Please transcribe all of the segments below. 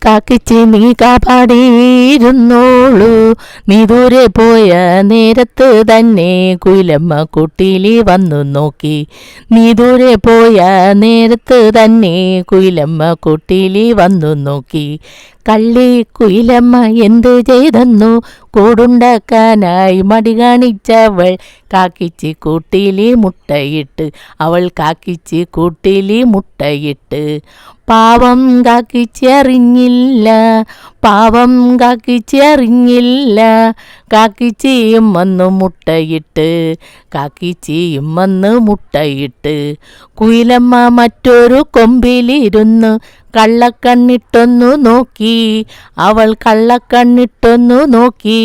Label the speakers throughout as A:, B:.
A: കാക്കിച്ച് നീ കാപ്പാടിയിരുന്നോളൂ. നീ ദൂരെ പോയ നേരത്ത് തന്നെ കുയിലമ്മ കൂട്ടിലി വന്നു നോക്കി. നീ ദൂരെ പോയ നേരത്ത് തന്നെ കുയിലമ്മ കൂട്ടിലി വന്നു നോക്കി. കള്ളി കുയിലമ്മ എന്ത് ചെയ്തെന്നു കൂടുണ്ടാക്കാനായി മടി കാണിച്ചവൾ കാക്കിച്ച് കൂട്ടിലി മുട്ടയിട്ട്. അവൾ കാക്കിച്ച് കൂട്ടിലി മുട്ടയിട്ട്. പാവം കാക്കിച്ചറിഞ്ഞില്ല, പാവം കാക്കിച്ചറിഞ്ഞില്ല. കാക്കിച്ചിയും വന്നു മുട്ടയിട്ട്, കാക്കിച്ചിയും വന്ന് മുട്ടയിട്ട്. കുയിലമ്മ മറ്റൊരു കൊമ്പിലിരുന്ന് കള്ളക്കണ്ണിട്ടൊന്നു നോക്കി. അവൾ കള്ളക്കണ്ണിട്ടൊന്നു നോക്കി.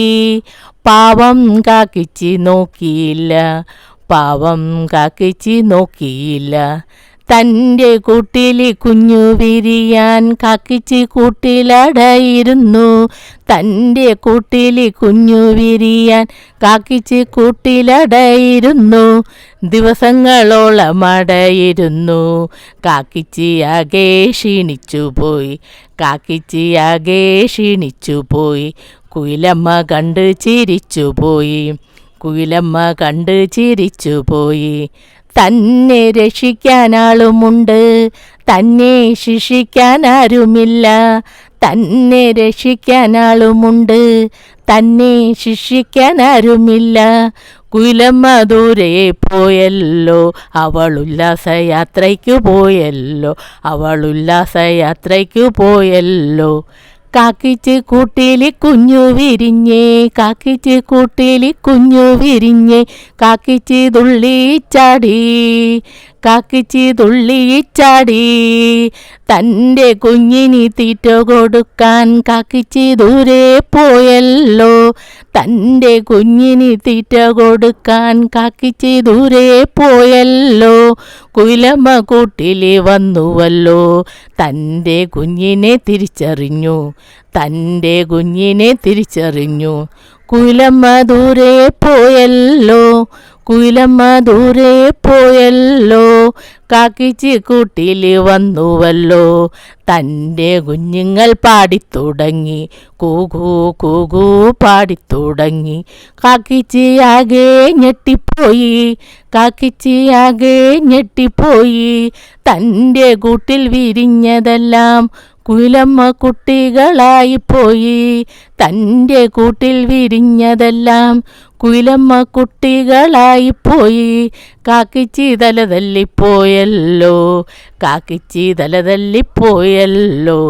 A: പാവം കാക്കിച്ചി നോക്കിയില്ല, പാവം കാക്കിച്ചി നോക്കിയില്ല. തൻ്റെ കൂട്ടിലി കുഞ്ഞു വിരിയാൻ കാക്കിച്ചി കൂട്ടിലടയിരുന്നു. തൻ്റെ കൂട്ടിലി കുഞ്ഞു വിരിയാൻ കാക്കിച്ചി കൂട്ടിലടയിരുന്നു. ദിവസങ്ങളോളം അടയിരുന്നു. കാക്കിച്ചിയാകെ ക്ഷീണിച്ചുപോയി, കാക്കിച്ചിയാകെ ക്ഷീണിച്ചുപോയി. കുയിലമ്മ കണ്ട് ചിരിച്ചുപോയി, കുയിലമ്മ കണ്ട് ചിരിച്ചുപോയി. തന്നെ രക്ഷിക്കാനാളുമുണ്ട്, തന്നെ ശിക്ഷിക്കാനാരുമില്ല. തന്നെ രക്ഷിക്കാനാളുമുണ്ട്, തന്നെ ശിക്ഷിക്കാനാരുമില്ല. കുയിലമ്മ ദൂരെ പോയല്ലോ, അവൾ ഉല്ലാസയാത്രയ്ക്കു പോയല്ലോ, അവൾ ഉല്ലാസയാത്രയ്ക്കു പോയല്ലോ. കാക്കിച്ച് കൂട്ടിലി കുഞ്ഞു വിരിഞ്ഞേ, കാക്കിച്ച് കൂട്ടിലി കുഞ്ഞു വിരിഞ്ഞേ. കാക്കിച്ച് തുള്ളിച്ചാടി, കാക്കിച്ച് തുള്ളിച്ചാടി. തൻ്റെ കുഞ്ഞിന് തീറ്റ കൊടുക്കാൻ കാക്കിച്ച് ദൂരെ പോയല്ലോ. തൻ്റെ കുഞ്ഞിന് തീറ്റ കൊടുക്കാൻ കാക്കിച്ച് ദൂരെ പോയല്ലോ. കുയിലമ്മ കൂട്ടിലി വന്നുവല്ലോ, തൻ്റെ കുഞ്ഞിനെ തിരിച്ചറിഞ്ഞു, തൻ്റെ കുഞ്ഞിനെ തിരിച്ചറിഞ്ഞു. കുയിലമ്മ ദൂരെ പോയല്ലോ, കുയിലമ്മ ദൂരെ പോയല്ലോ. കാക്കിച്ച് കൂട്ടിലി വന്നുവല്ലോ, തൻ്റെ കുഞ്ഞുങ്ങൾ പാടിത്തുടങ്ങി, കൂകൂ കൂകൂ പാടിത്തുടങ്ങി. കാക്കിച്ചിയാകെ ഞെട്ടിപ്പോയി, കാക്കിച്ചിയാകെ ഞെട്ടിപ്പോയി. തൻ്റെ കൂട്ടിൽ വിരിഞ്ഞതെല്ലാം കുയിലമ്മ കുട്ടികളായിപ്പോയി. തൻ്റെ കൂട്ടിൽ വിരിഞ്ഞതെല്ലാം കുയിലമ്മ കുട്ടികളായിപ്പോയി. കാക്കിച്ചി തലതല്ലിപ്പോയല്ലോ, കാക്കിച്ചി തലതല്ലിപ്പോയല്ലോ.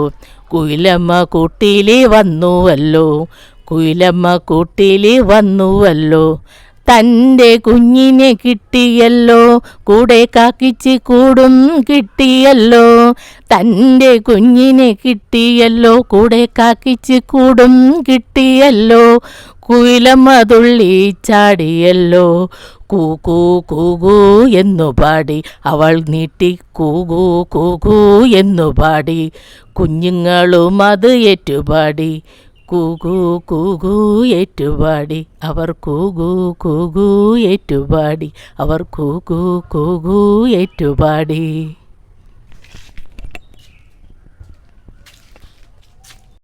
A: കുയിലമ്മ കൂട്ടിലി വന്നുവല്ലോ, കുയിലമ്മ കൂട്ടിലി വന്നുവല്ലോ. തൻ്റെ കുഞ്ഞിനെ കിട്ടിയല്ലോ, കൂടെ കാക്കിച്ചി കൂടും കിട്ടിയല്ലോ. തൻ്റെ കുഞ്ഞിനെ കിട്ടിയല്ലോ, കൂടെ കാക്കിച്ചി കൂടും കിട്ടിയല്ലോ. കുയിലമ്മ തുള്ളിച്ചാടിയല്ലോ, കൂകൂ കൂകൂ എന്നു പാടി. അവൾ നീട്ടി കൂകൂ കൂകൂ എന്നു പാടി. കുഞ്ഞുങ്ങളും അത് ഏറ്റുപാടി, കൂകൂ കൂകൂ ഏറ്റുപാടി. അവർ കൂകൂ കൂകൂ ഏറ്റുപാടി, അവർ കൂകൂ കൂകൂ ഏറ്റുപാടി.